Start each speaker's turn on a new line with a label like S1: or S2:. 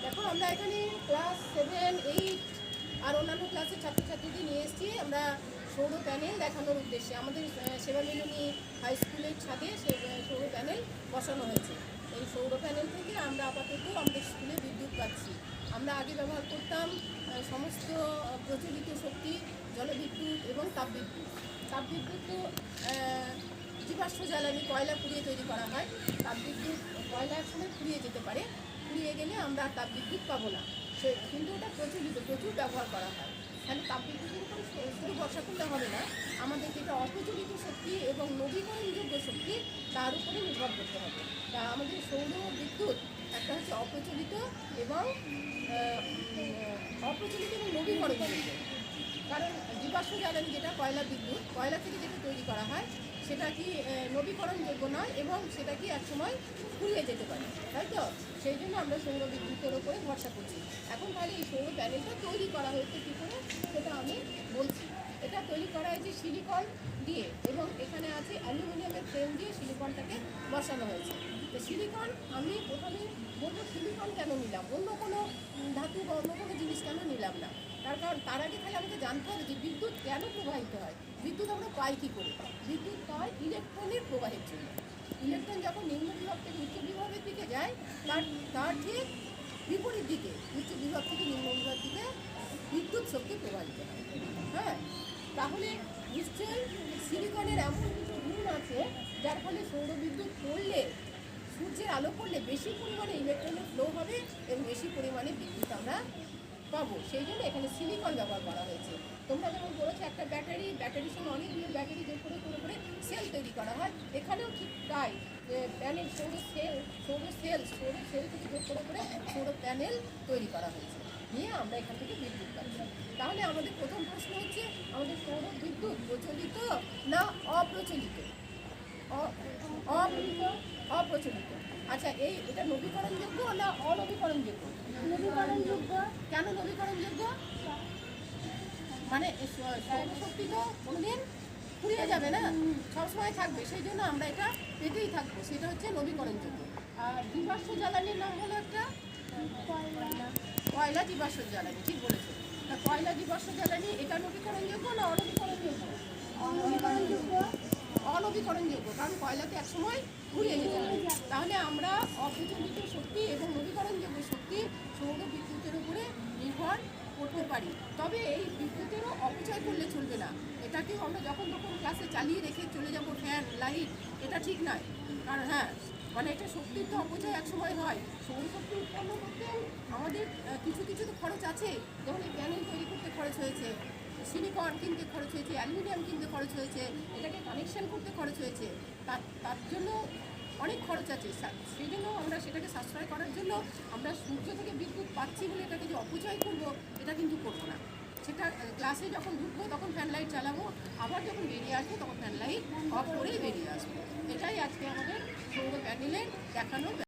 S1: দেখো আমরা এখানে ক্লাস 7, 8 আর অন্যান্য ক্লাসের ছাত্রছাত্রীদের নিয়ে এসেছি আমরা সৌর প্যানেল দেখানোর উদ্দেশ্যে। আমাদের সেবা মিলনী হাই স্কুলের ছাদে সৌর প্যানেল বসানো হয়েছে। এই সৌর প্যানেল থেকে আমরা আপাতত আমাদের স্কুলে বিদ্যুৎ পাচ্ছি। আমরা আগে ব্যবহার করতাম সমস্ত প্রচলিত শক্তি, জলবিদ্যুৎ এবং তাপবিদ্যুৎ। তাপবিদ্যুৎ তো জীবাশ্ম জ্বালানি কয়লা পুড়িয়ে তৈরি করা হয়। তাপবিদ্যুৎ কয়লা একসময় পুড়িয়ে যেতে পারে, পুড়িয়ে গেলে আমরা তাপবিদ্যুৎ পাবো না। কিন্তু ওটা প্রচুর ব্যবহার করা হয়। তাহলে তাপবিদ্যুতের উপর শুধু ভরসা করলে হবে না, আমাদেরকে এটা অপ্রচলিত শক্তি এবং নবীকরণযোগ্য শক্তি তার উপরে নির্ভর করতে হবে। তা আমাদের সৌর বিদ্যুৎ একটা হচ্ছে অপ্রচলিত এবং নবীকরণযোগ্য। কারণ জীবাশ্ম জ্বালানি যেটা কয়লা বিদ্যুৎ, কয়লা থেকে যেটা তৈরি করা হয় সেটা কি নবীকরণযোগ্য নয় এবং সেটা কি একসময় ফুরিয়ে যেতে পারে, তাই তো? সেই জন্য আমরা সৌর বিদ্যুতের ওপরে ভরসা করছি। এখন তাহলে এই সৌর প্যানেলটা তৈরি করা হয়েছে কী করে সেটা আমি বলছি। এটা তৈরি করা হয়েছে সিলিকন দিয়ে এবং এখানে আছে অ্যালুমিনিয়ামের ফ্রেম দিয়ে সিলিকনটাকে বসানো হয়েছে। তো সিলিকন আমি প্রথমে বলবো সিলিকন কেন নিলাম, অন্য কোনো ধাতু বা অন্য কোনো জিনিস কেন নিলাম না। তার কারণ তার আগে তাহলে আমাকে জানতে হবে যে বিদ্যুৎ কেন প্রবাহিত হয়, বিদ্যুৎ আমরা পাই কী করে। বিদ্যুৎ পাই ইলেকট্রনের প্রবাহের জন্য। ইলেকট্রন যখন নিম্ন বিভাগ থেকে উচ্চ বিভাগের দিকে যায় তার ঠিক বিপরীত দিকে উচ্চ বিভাগ থেকে নিম্ন বিভাগ দিকে বিদ্যুৎ শক্তি প্রবাহিত হয়। হ্যাঁ, তাহলে নিশ্চয়ই সিলিকনের এমন কিছু গুণ আছে যার ফলে সৌর বিদ্যুৎ পড়লে, সূর্যের আলো পড়লে বেশি পরিমাণে ইলেকট্রনের ফ্লো হবে এবং বেশি পরিমাণে বিদ্যুৎ আমরা পাবো। সেই জন্য এখানে সিলিকন ব্যবহার করা হয়েছে। তোমরা যেমন বলেছো একটা ব্যাটারির সঙ্গে অনেকগুলো ব্যাটারি যোগ করে সেল তৈরি করা হয়, এখানেও ঠিক তাই। প্যানেল সৌর সেল থেকে যোগ করে সৌর প্যানেল তৈরি করা হয়েছে, নিয়ে আমরা এখান থেকে বিদ্যুৎ পাচ্ছি। তাহলে আমাদের প্রথম প্রশ্ন হচ্ছে আমাদের সৌর বিদ্যুৎ প্রচলিত না অপ্রচলিত? অপ্রচলিত। আচ্ছা, এটা নবীকরণযোগ্য না অনবীকরণযোগ্য?
S2: নবীকরণযোগ্য।
S1: কেন নবীকরণযোগ্য? মানে সৌরশক্তি তো কোনোদিন ফুরিয়ে যাবে না, সবসময় থাকবে, সেই জন্য আমরা এটা পেতেই থাকবো, সেটা হচ্ছে নবীকরণযোগ্য। আর জীবাশ্ম জ্বালানির নাম হলো একটা কয়লা জীবাশ্ম জ্বালানি, ঠিক বলেছো। কয়লা জীবাশ্ম জ্বালানি এটা নবীকরণযোগ্য না অনবীকরণযোগ্য? অনবীকরণযোগ্য, কারণ কয়লাতে একসময় ফুরিয়ে যেতে হবে। তাহলে আমরা অপ্রচলিত শক্তি এবং নবীকরণযোগ্য শক্তি সৌর বিদ্যুতের উপরে নির্ভর করতে পারি। তবে এই বিদ্যুতেরও অপচয় করলে চলবে না। এটাকেও আমরা যখন ক্লাসে চালিয়ে রেখে চলে যাব ফ্যান লাইট, এটা ঠিক নয়। কারণ হ্যাঁ, মানে এটা শক্তির তো অপচয় একসময় হয়। সৌরশক্তি উৎপন্ন করতে আমাদের কিছু তো খরচ আছে, যেমন এই প্যানেল তৈরি করতে খরচ হয়েছে, সিলিকন কিনতে খরচ হয়েছে, অ্যালুমিনিয়াম কিনতে খরচ হয়েছে, এটাকে কানেকশন করতে খরচ হয়েছে, তার জন্য অনেক খরচ আছে। সেই জন্য আমরা সেটাকে সাশ্রয় করার জন্য আমরা সূর্য থেকে বিদ্যুৎ পাচ্ছি বলে এটাকে যে অপচয় করবো এটা কিন্তু করবো না। সেটা ক্লাসে যখন ঢুকবো তখন ফ্যান লাইট চালাবো, আবার যখন বেরিয়ে আসবো তখন ফ্যান লাইট অফ করেই বেরিয়ে আসবো। এটাই আজকে আমাদের সৌর প্যানেলের দেখানো।